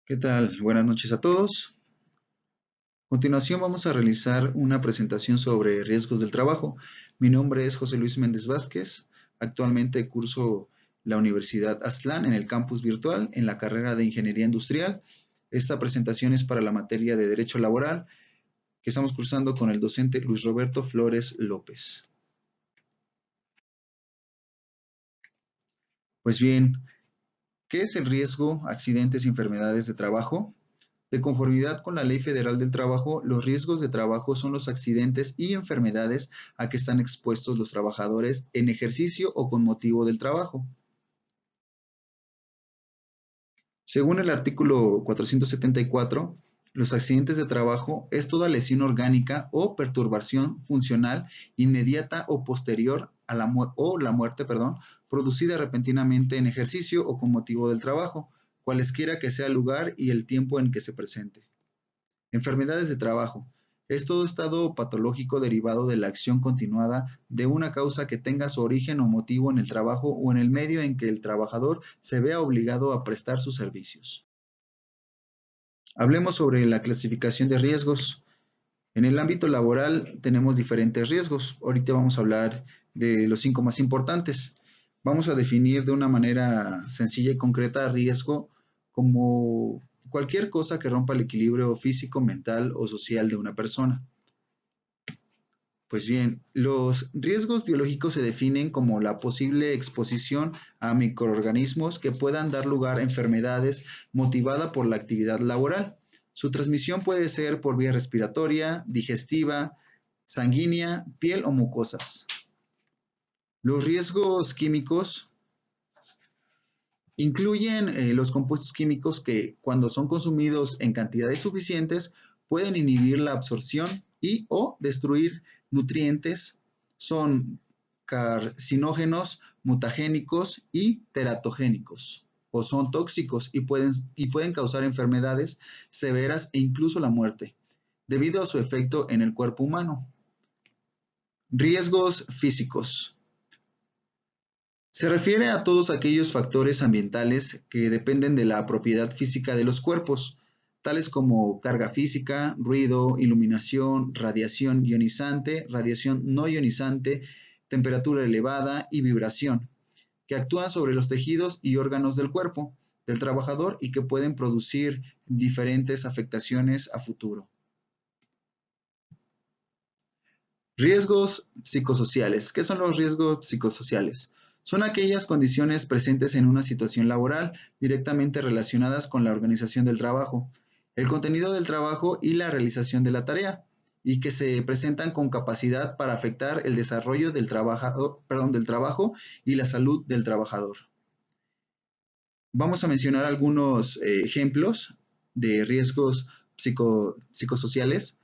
¿Qué tal? Buenas noches a todos. A continuación vamos a realizar una presentación sobre riesgos del trabajo. Mi nombre es José Luis Méndez Vázquez. Actualmente curso la Universidad Aztlán en el campus virtual en la carrera de Ingeniería Industrial. Esta presentación es para la materia de Derecho Laboral que estamos cursando con el docente Luis Roberto Flores López. Pues bien, ¿qué es el riesgo, accidentes y enfermedades de trabajo? De conformidad con la Ley Federal del Trabajo, los riesgos de trabajo son los accidentes y enfermedades a que están expuestos los trabajadores en ejercicio o con motivo del trabajo. Según el artículo 474, los accidentes de trabajo es toda lesión orgánica o perturbación funcional inmediata o posterior a la muerte, producida repentinamente en ejercicio o con motivo del trabajo, cualesquiera que sea el lugar y el tiempo en que se presente. Enfermedades de trabajo. Es todo estado patológico derivado de la acción continuada de una causa que tenga su origen o motivo en el trabajo o en el medio en que el trabajador se vea obligado a prestar sus servicios. Hablemos sobre la clasificación de riesgos. En el ámbito laboral tenemos diferentes riesgos. Ahorita vamos a hablar de los 5 más importantes. Vamos a definir de una manera sencilla y concreta riesgo como cualquier cosa que rompa el equilibrio físico, mental o social de una persona. Pues bien, los riesgos biológicos se definen como la posible exposición a microorganismos que puedan dar lugar a enfermedades motivada por la actividad laboral. Su transmisión puede ser por vía respiratoria, digestiva, sanguínea, piel o mucosas. Los riesgos químicos incluyen los compuestos químicos que, cuando son consumidos en cantidades suficientes, pueden inhibir la absorción y o destruir nutrientes. Son carcinógenos, mutagénicos y teratogénicos, o son tóxicos y pueden causar enfermedades severas e incluso la muerte, debido a su efecto en el cuerpo humano. Riesgos físicos. Se refiere a todos aquellos factores ambientales que dependen de la propiedad física de los cuerpos, tales como carga física, ruido, iluminación, radiación ionizante, radiación no ionizante, temperatura elevada y vibración, que actúan sobre los tejidos y órganos del cuerpo del trabajador y que pueden producir diferentes afectaciones a futuro. Riesgos psicosociales. ¿Qué son los riesgos psicosociales? Son aquellas condiciones presentes en una situación laboral directamente relacionadas con la organización del trabajo, el contenido del trabajo y la realización de la tarea, y que se presentan con capacidad para afectar el desarrollo del trabajo y la salud del trabajador. Vamos a mencionar algunos ejemplos de riesgos psicosociales,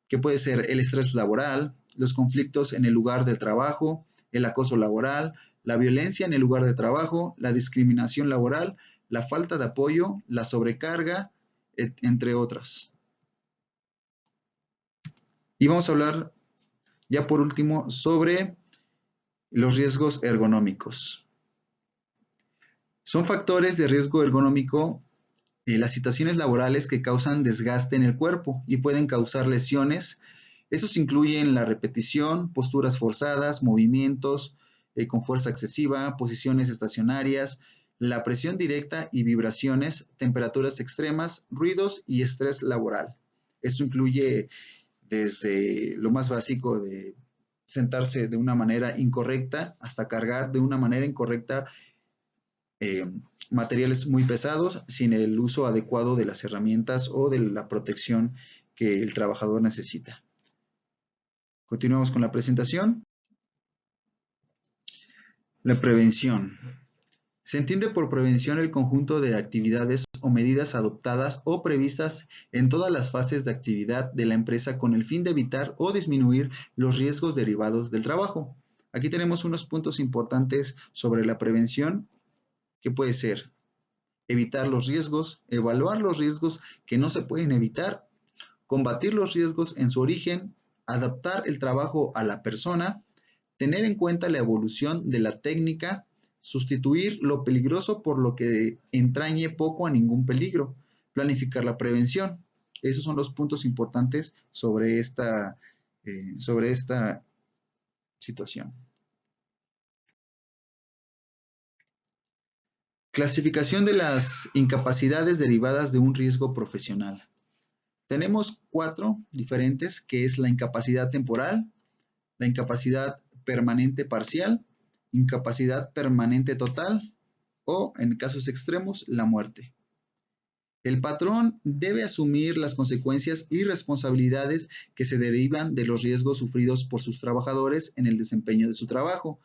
que puede ser el estrés laboral, los conflictos en el lugar del trabajo, el acoso laboral, la violencia en el lugar de trabajo, la discriminación laboral, la falta de apoyo, la sobrecarga, entre otras. Y vamos a hablar ya por último sobre los riesgos ergonómicos. Son factores de riesgo ergonómico las situaciones laborales que causan desgaste en el cuerpo y pueden causar lesiones. Estos incluyen la repetición, posturas forzadas, movimientos con fuerza excesiva, posiciones estacionarias, la presión directa y vibraciones, temperaturas extremas, ruidos y estrés laboral. Esto incluye desde lo más básico de sentarse de una manera incorrecta hasta cargar de una manera incorrecta materiales muy pesados sin el uso adecuado de las herramientas o de la protección que el trabajador necesita. Continuamos con la presentación. La prevención. Se entiende por prevención el conjunto de actividades o medidas adoptadas o previstas en todas las fases de actividad de la empresa con el fin de evitar o disminuir los riesgos derivados del trabajo. Aquí tenemos unos puntos importantes sobre la prevención, que puede ser evitar los riesgos, evaluar los riesgos que no se pueden evitar, combatir los riesgos en su origen, adaptar el trabajo a la persona, tener en cuenta la evolución de la técnica, sustituir lo peligroso por lo que entrañe poco a ningún peligro, planificar la prevención. Esos son los puntos importantes sobre esta situación. Clasificación de las incapacidades derivadas de un riesgo profesional. Tenemos 4 diferentes, que es la incapacidad temporal, la incapacidad permanente parcial, incapacidad permanente total o, en casos extremos, la muerte. El patrón debe asumir las consecuencias y responsabilidades que se derivan de los riesgos sufridos por sus trabajadores en el desempeño de su trabajo.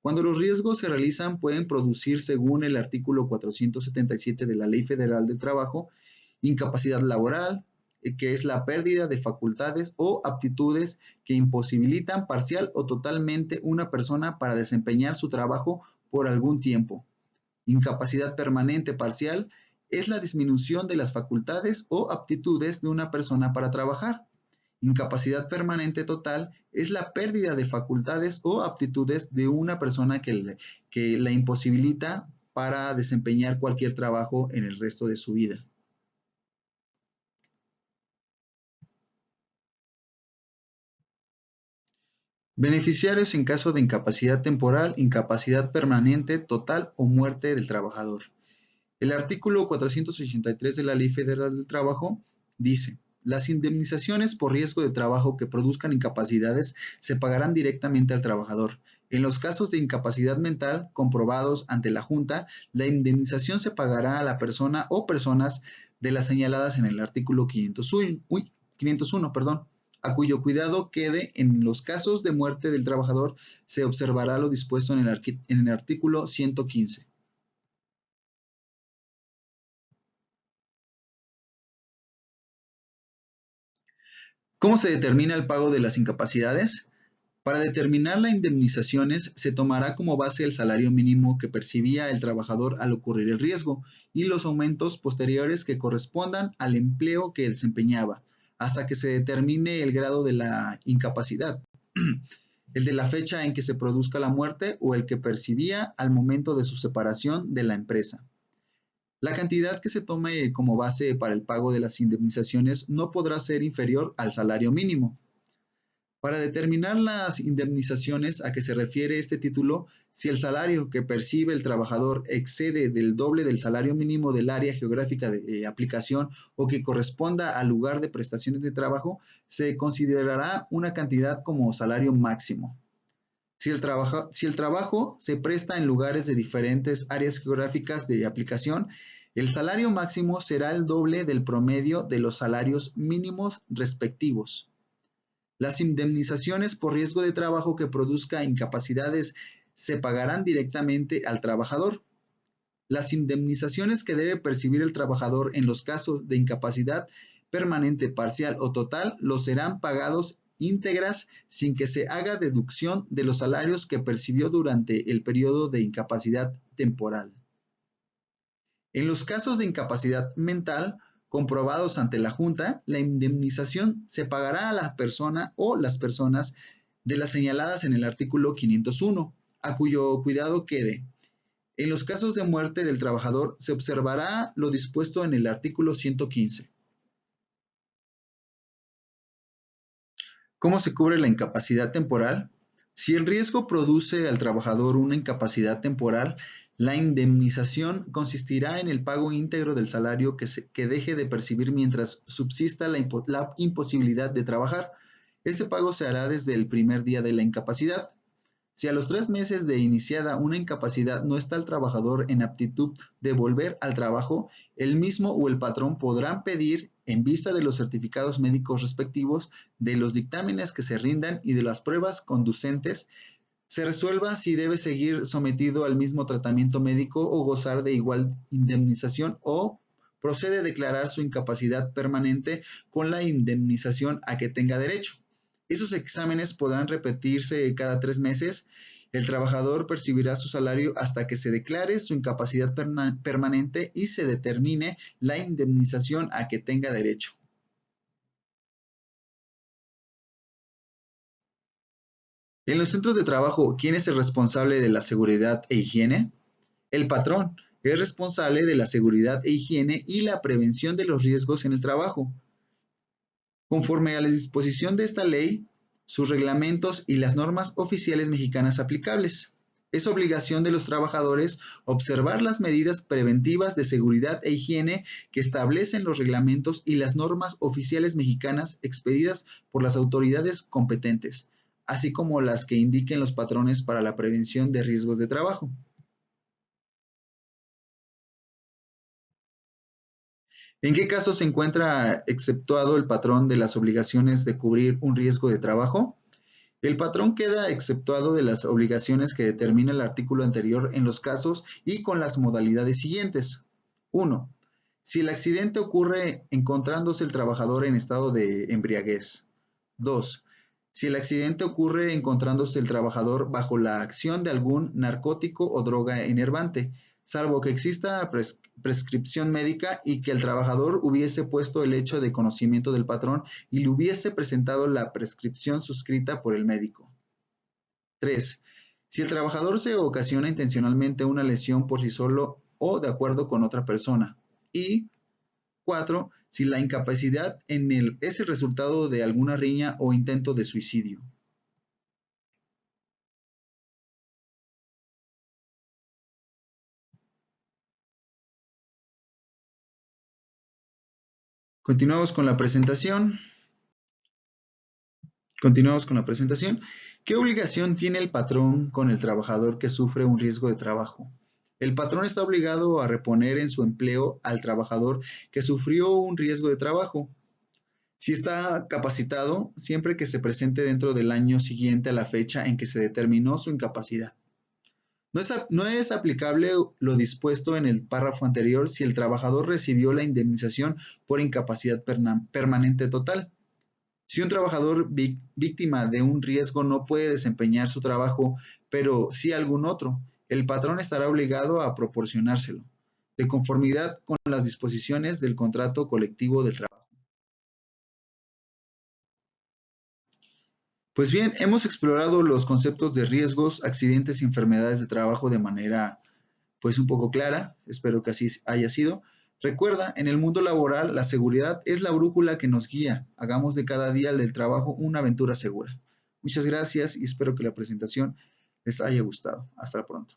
Cuando los riesgos se realizan, pueden producir, según el artículo 477 de la Ley Federal del Trabajo, incapacidad laboral, que es la pérdida de facultades o aptitudes que imposibilitan parcial o totalmente una persona para desempeñar su trabajo por algún tiempo. Incapacidad permanente parcial es la disminución de las facultades o aptitudes de una persona para trabajar. Incapacidad permanente total es la pérdida de facultades o aptitudes de una persona que la imposibilita para desempeñar cualquier trabajo en el resto de su vida. Beneficiarios en caso de incapacidad temporal, incapacidad permanente, total o muerte del trabajador. El artículo 483 de la Ley Federal del Trabajo dice: las indemnizaciones por riesgo de trabajo que produzcan incapacidades se pagarán directamente al trabajador. En los casos de incapacidad mental comprobados ante la Junta, la indemnización se pagará a la persona o personas de las señaladas en el artículo 501, a cuyo cuidado quede. En los casos de muerte del trabajador se observará lo dispuesto en el artículo 115. ¿Cómo se determina el pago de las incapacidades? Para determinar las indemnizaciones se tomará como base el salario mínimo que percibía el trabajador al ocurrir el riesgo y los aumentos posteriores que correspondan al empleo que desempeñaba, hasta que se determine el grado de la incapacidad, el de la fecha en que se produzca la muerte o el que percibía al momento de su separación de la empresa. La cantidad que se tome como base para el pago de las indemnizaciones no podrá ser inferior al salario mínimo. Para determinar las indemnizaciones a que se refiere este título, si el salario que percibe el trabajador excede del doble del salario mínimo del área geográfica de aplicación o que corresponda al lugar de prestaciones de trabajo, se considerará una cantidad como salario máximo. Si el trabajo se presta en lugares de diferentes áreas geográficas de aplicación, el salario máximo será el doble del promedio de los salarios mínimos respectivos. Las indemnizaciones por riesgo de trabajo que produzca incapacidades se pagarán directamente al trabajador. Las indemnizaciones que debe percibir el trabajador en los casos de incapacidad permanente, parcial o total los serán pagados íntegras sin que se haga deducción de los salarios que percibió durante el periodo de incapacidad temporal. En los casos de incapacidad mental comprobados ante la Junta, la indemnización se pagará a la persona o las personas de las señaladas en el artículo 501, a cuyo cuidado quede. En los casos de muerte del trabajador se observará lo dispuesto en el artículo 115. ¿Cómo se cubre la incapacidad temporal? Si el riesgo produce al trabajador una incapacidad temporal, la indemnización consistirá en el pago íntegro del salario que deje de percibir mientras subsista la imposibilidad de trabajar. Este pago se hará desde el primer día de la incapacidad. Si a los 3 meses de iniciada una incapacidad no está el trabajador en aptitud de volver al trabajo, el mismo o el patrón podrán pedir, en vista de los certificados médicos respectivos, de los dictámenes que se rindan y de las pruebas conducentes, se resuelva si debe seguir sometido al mismo tratamiento médico o gozar de igual indemnización, o procede a declarar su incapacidad permanente con la indemnización a que tenga derecho. Esos exámenes podrán repetirse cada 3 meses. El trabajador percibirá su salario hasta que se declare su incapacidad permanente y se determine la indemnización a que tenga derecho. En los centros de trabajo, ¿quién es el responsable de la seguridad e higiene? El patrón. que es responsable de la seguridad e higiene y la prevención de los riesgos en el trabajo. Conforme a la disposición de esta ley, sus reglamentos y las normas oficiales mexicanas aplicables. Es obligación de los trabajadores observar las medidas preventivas de seguridad e higiene que establecen los reglamentos y las normas oficiales mexicanas expedidas por las autoridades competentes, así como las que indiquen los patrones para la prevención de riesgos de trabajo. ¿En qué caso se encuentra exceptuado el patrón de las obligaciones de cubrir un riesgo de trabajo? El patrón queda exceptuado de las obligaciones que determina el artículo anterior en los casos y con las modalidades siguientes. 1. Si el accidente ocurre encontrándose el trabajador en estado de embriaguez. 2. Si el accidente ocurre encontrándose el trabajador bajo la acción de algún narcótico o droga enervante, salvo que exista prescripción médica y que el trabajador hubiese puesto el hecho de conocimiento del patrón y le hubiese presentado la prescripción suscrita por el médico. 3. Si el trabajador se ocasiona intencionalmente una lesión por sí solo o de acuerdo con otra persona. Y 4. Si la incapacidad es el resultado de alguna riña o intento de suicidio. Continuamos con la presentación. ¿Qué obligación tiene el patrón con el trabajador que sufre un riesgo de trabajo? El patrón está obligado a reponer en su empleo al trabajador que sufrió un riesgo de trabajo. Si está capacitado, siempre que se presente dentro del año siguiente a la fecha en que se determinó su incapacidad. No es aplicable lo dispuesto en el párrafo anterior si el trabajador recibió la indemnización por incapacidad permanente total. Si un trabajador víctima de un riesgo no puede desempeñar su trabajo, pero sí algún otro, el patrón estará obligado a proporcionárselo, de conformidad con las disposiciones del contrato colectivo del trabajo. Pues bien, hemos explorado los conceptos de riesgos, accidentes y enfermedades de trabajo de manera pues un poco clara, espero que así haya sido. Recuerda, en el mundo laboral la seguridad es la brújula que nos guía. Hagamos de cada día del trabajo una aventura segura. Muchas gracias y espero que la presentación les haya gustado. Hasta pronto.